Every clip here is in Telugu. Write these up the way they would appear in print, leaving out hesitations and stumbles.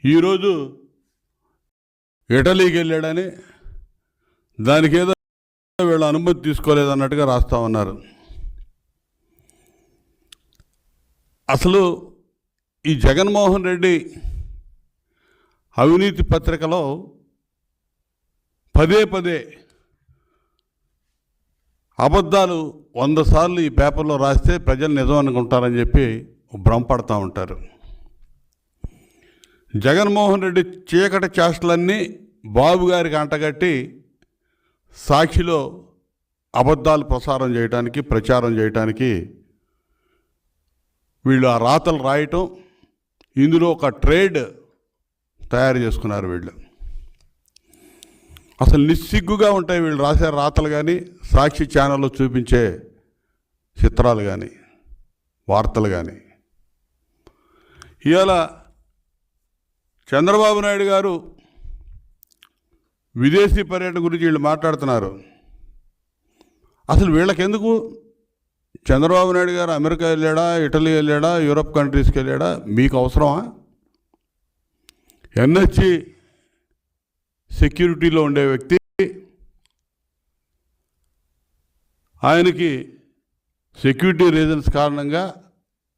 ఈరోజు ఇటలీకి వెళ్ళాడని దానికి ఏదో వీళ్ళ అనుమతి తీసుకోలేదన్నట్టుగా రాస్తా ఉన్నారు. అసలు ఈ జగన్మోహన్ రెడ్డి అవినీతి పత్రికలో పదే పదే అబద్ధాలు 100 సార్లు ఈ పేపర్లో రాస్తే ప్రజలు నిజం అనుకుంటారని చెప్పి భ్రమపడతా ఉంటారు. జగన్మోహన్ రెడ్డి చీకటి చేష్టలన్నీ బాబు గారికి అంటగట్టి సాక్షిలో అబద్ధాలు ప్రచారం చేయడానికి వీళ్ళు ఆ రాతలు రాయటం, ఇందులో ఒక ట్రేడ్ తయారు చేసుకున్నారు. వీళ్ళు అసలు నిస్సిగ్గుగా ఉంటాయి వీళ్ళు రాసే రాతలు కానీ, సాక్షి ఛానల్లో చూపించే చిత్రాలు కానీ, వార్తలు కానీ. ఇవాళ చంద్రబాబు నాయుడు గారు విదేశీ పర్యటన గురించి వీళ్ళు మాట్లాడుతున్నారు. అసలు వీళ్ళకెందుకు? చంద్రబాబు నాయుడు గారు అమెరికా వెళ్ళాడా, ఇటలీ వెళ్ళాడా, యూరప్ కంట్రీస్కి వెళ్ళాడా? మీకు అవసరమా? ఎన్హెచ్జి సెక్యూరిటీలో ఉండే వ్యక్తి, ఆయనకి సెక్యూరిటీ రీజన్స్ కారణంగా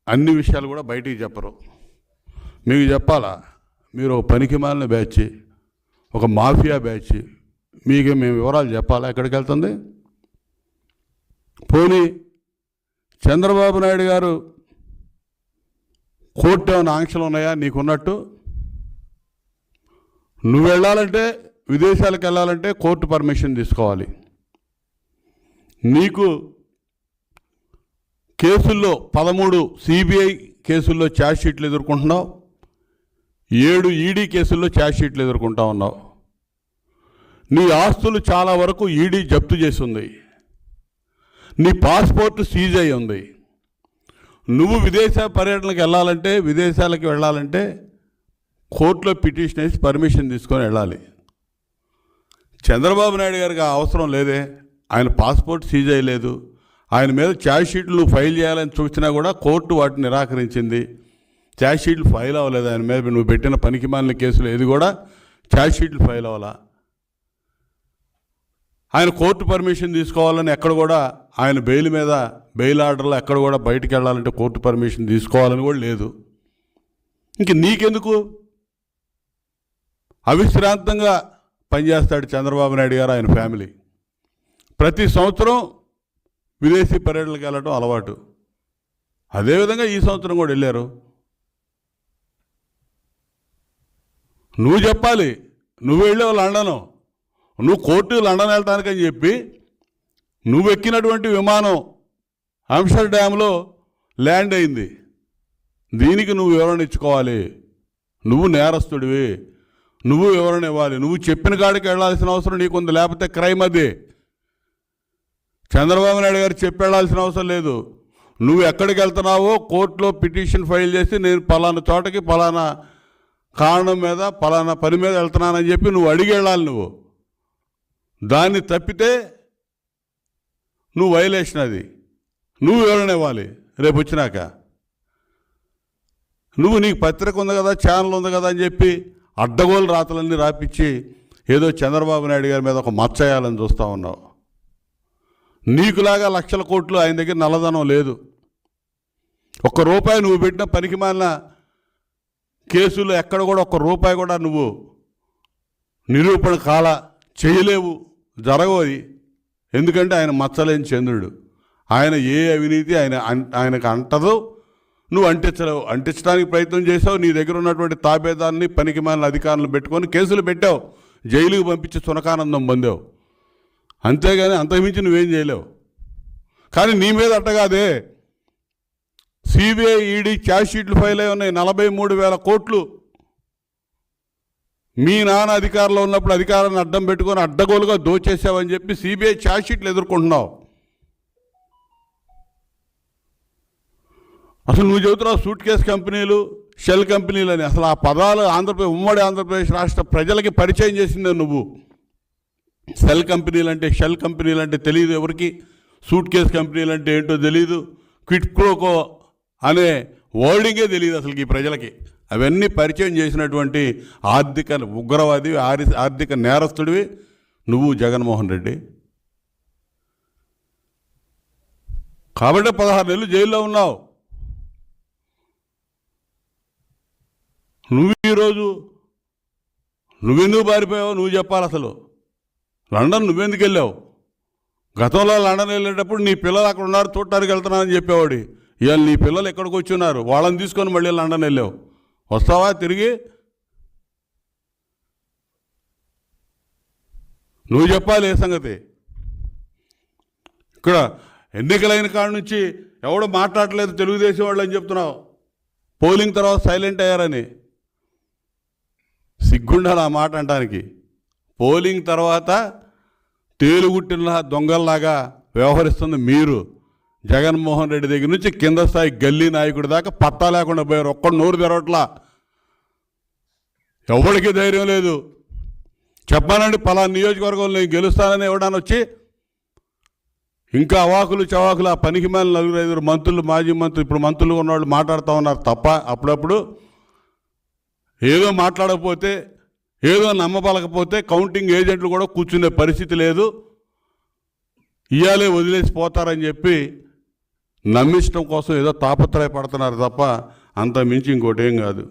అన్ని విషయాలు కూడా బయటికి చెప్పరు. మీకు చెప్పాలా? మీరు ఒక పనికిమాలిన బ్యాచ్, ఒక మాఫియా బ్యాచ్, మీకు మేము వివరాలు చెప్పాలా ఎక్కడికి వెళ్తుంది? పోనీ చంద్రబాబు నాయుడు గారు కోర్టు ఏమైనా ఆంక్షలు ఉన్నాయా నీకున్నట్టు? నువ్వు వెళ్ళాలంటే, విదేశాలకు వెళ్ళాలంటే కోర్టు పర్మిషన్ తీసుకోవాలి. నీకు కేసుల్లో 13 సిబిఐ కేసుల్లో ఛార్జ్ షీట్లు ఎదుర్కొంటున్నావు, 7 ఈడీ కేసుల్లో ఛార్జ్ షీట్లు ఎదుర్కొంటా ఉన్నావు. నీ ఆస్తులు చాలా వరకు ఈడీ జప్తు చేసి ఉంది. నీ పాస్పోర్ట్ సీజ్ అయి ఉంది. నువ్వు విదేశ పర్యటనకు వెళ్ళాలంటే, విదేశాలకు వెళ్ళాలంటే కోర్టులో పిటిషన్ వేసి పర్మిషన్ తీసుకొని వెళ్ళాలి. చంద్రబాబు నాయుడు గారికి ఆ అవసరం లేదే. ఆయన పాస్పోర్ట్ సీజ్ అయ్యలేదు. ఆయన మీద ఛార్జ్ షీట్లు ఫైల్ చేయాలని చూసినా కూడా కోర్టు వాటిని నిరాకరించింది. ఛార్జ్ షీట్లు ఫైల్ అవ్వలేదు. ఆయన మీద నువ్వు పెట్టిన పనికిమాలిన కేసులు ఏది కూడా ఛార్జ్ షీట్లు ఫైల్ అవ్వాలా. ఆయన కోర్టు పర్మిషన్ తీసుకోవాలని ఎక్కడ కూడా, ఆయన బెయిల్ మీద బెయిల్ ఆర్డర్లో ఎక్కడ కూడా బయటికి వెళ్ళాలంటే కోర్టు పర్మిషన్ తీసుకోవాలని కూడా లేదు. ఇంక నీకెందుకు? అవిశ్రాంతంగా పనిచేస్తాడు చంద్రబాబు నాయుడు గారు, ఆయన ఫ్యామిలీ. ప్రతి సంవత్సరం విదేశీ పర్యటనలకు వెళ్ళడం అలవాటు. అదేవిధంగా ఈ సంవత్సరం కూడా వెళ్ళారు. నువ్వు చెప్పాలి. నువ్వు వెళ్ళావు లండను, నువ్వు కోర్టు లండన్ వెళ్ళటానికని చెప్పి నువ్వు ఎక్కినటువంటి విమానం ఆమ్స్టర్డామ్లో ల్యాండ్ అయింది. దీనికి నువ్వు వివరణ ఇచ్చుకోవాలి. నువ్వు నేరస్తుడివి, నువ్వు వివరణ ఇవ్వాలి. నువ్వు చెప్పిన కాడికి వెళ్ళాల్సిన అవసరం నీకుంది, లేకపోతే క్రైమ్ అది. చంద్రబాబు నాయుడు గారు చెప్పి వెళ్ళాల్సిన అవసరం లేదు. నువ్వు ఎక్కడికి వెళ్తున్నావో కోర్టులో పిటిషన్ ఫైల్ చేసి, నేను పలానా చోటకి పలానా కారణం మీద పలానా పని మీద వెళ్తున్నానని చెప్పి నువ్వు అడిగి వెళ్ళాలి. నువ్వు దాన్ని తప్పితే నువ్వు వైలేషన్, అది నువ్వు వివరణ ఇవ్వాలి. రేపు వచ్చినాక నువ్వు నీకు పత్రిక ఉంది కదా, ఛానల్ ఉంది కదా అని చెప్పి అడ్డగోలు రాతలన్నీ రాపిచ్చి ఏదో చంద్రబాబు నాయుడు గారి మీద ఒక మచ్చయాలని చూస్తూ ఉన్నావు. నీకులాగా లక్షల కోట్లు ఆయన దగ్గర నల్లధనం లేదు. ₹1 నువ్వు పెట్టిన పనికిమాలిన కేసులు ఎక్కడ కూడా ₹1 కూడా నువ్వు నిరూపణ చేయలేవు, జరగవు. ఎందుకంటే ఆయన మచ్చలేని చంద్రుడు. ఆయన ఏ అవినీతి ఆయనకు అంటదో నువ్వు అంటించలేవు. అంటించడానికి ప్రయత్నం చేసావు. నీ దగ్గర ఉన్నటువంటి తాబేదాన్ని, పనికిమాలిన అధికారులను పెట్టుకొని కేసులు పెట్టావు, జైలుకు పంపించి సునకానందం పొందావు. అంతేగాని అంతకుమించి నువ్వేం చేయలేవు. కానీ నీ మీద అట్టగాదే. సిబిఐ, ఈడీ ఛార్జ్ షీట్లు ఫైల్ అయి ఉన్నాయి. 43,000 కోట్లు మీ నాన్న అధికారంలో ఉన్నప్పుడు అధికారాన్ని అడ్డం పెట్టుకొని అడ్డగోలుగా దోచేసావని చెప్పి సిబిఐ ఛార్జ్ షీట్లు ఎదుర్కొంటున్నావు. అసలు నువ్వు చెబుతున్నావు సూట్ కేస్ కంపెనీలు, షెల్ కంపెనీలు అని. అసలు ఆ పదాలు ఉమ్మడి ఆంధ్రప్రదేశ్ రాష్ట్ర ప్రజలకి పరిచయం చేసిందే నువ్వు. షెల్ కంపెనీలు అంటే తెలియదు ఎవరికి. సూట్ కేస్ కంపెనీలు అంటే ఏంటో తెలియదు. క్విట్ ప్రోకో అనే వర్డింగే తెలియదు అసలుకి ఈ ప్రజలకి. అవన్నీ పరిచయం చేసినటువంటి ఆర్థిక ఉగ్రవాది, ఆర్థిక నేరస్తుడివి నువ్వు జగన్మోహన్ రెడ్డి. కాబట్టి 16 నెలలు జైల్లో ఉన్నావు. నువ్వు ఈరోజు నువ్వెందుకు పారిపోయావు నువ్వు చెప్పాలి. అసలు లండన్ నువ్వెందుకు వెళ్ళావు? గతంలో లండన్ వెళ్ళేటప్పుడు నీ పిల్లలు అక్కడ ఉన్నారు చూడటానికి వెళ్తున్నానని చెప్పేవాడి. ఇవాళ నీ పిల్లలు ఎక్కడికి వచ్చి ఉన్నారు, వాళ్ళని తీసుకొని మళ్ళీ లండన్ వెళ్ళావు. వస్తావా తిరిగి? నువ్వు చెప్పాలి ఏ సంగతి. ఇక్కడ ఎన్నికలైన కాడ నుంచి ఎవడో మాట్లాడలేదు తెలుగుదేశం వాళ్ళు అని చెప్తున్నావు. పోలింగ్ తర్వాత సైలెంట్ అయ్యారని. సిగ్గుండాలి ఆ మాట అంటానికి. పోలింగ్ తర్వాత తేలుగుట్టిన దొంగల్లాగా వ్యవహరిస్తుంది మీరు. జగన్మోహన్ రెడ్డి దగ్గర నుంచి కింద స్థాయి గల్లీ నాయకుడి దాకా పత్తా లేకుండా పోయారు. ఒక్కడు నోరు తెరవట్లా. ఎవరికి ధైర్యం లేదు. చెప్పానండి పలానా నియోజకవర్గంలో నేను గెలుస్తానని ఎవడని వచ్చి ఇంకా అవాకులు చవాకులు ఆ పనికి మేల 4-5 మంత్రులు, మాజీ మంత్రులు, ఇప్పుడు మంత్రులు ఉన్నవాళ్ళు మాట్లాడుతూ ఉన్నారు తప్ప అప్పుడప్పుడు ఏదో మాట్లాడకపోతే, ఏదో నమ్మబలకపోతే కౌంటింగ్ ఏజెంట్లు కూడా కూర్చునే పరిస్థితి లేదు. ఇయాలే వదిలేసి పోతారని చెప్పి నమ్మించడం కోసం ఏదో తాపత్రయపడుతున్నారు తప్ప అంత మించి ఇంకోటి ఏం కాదు.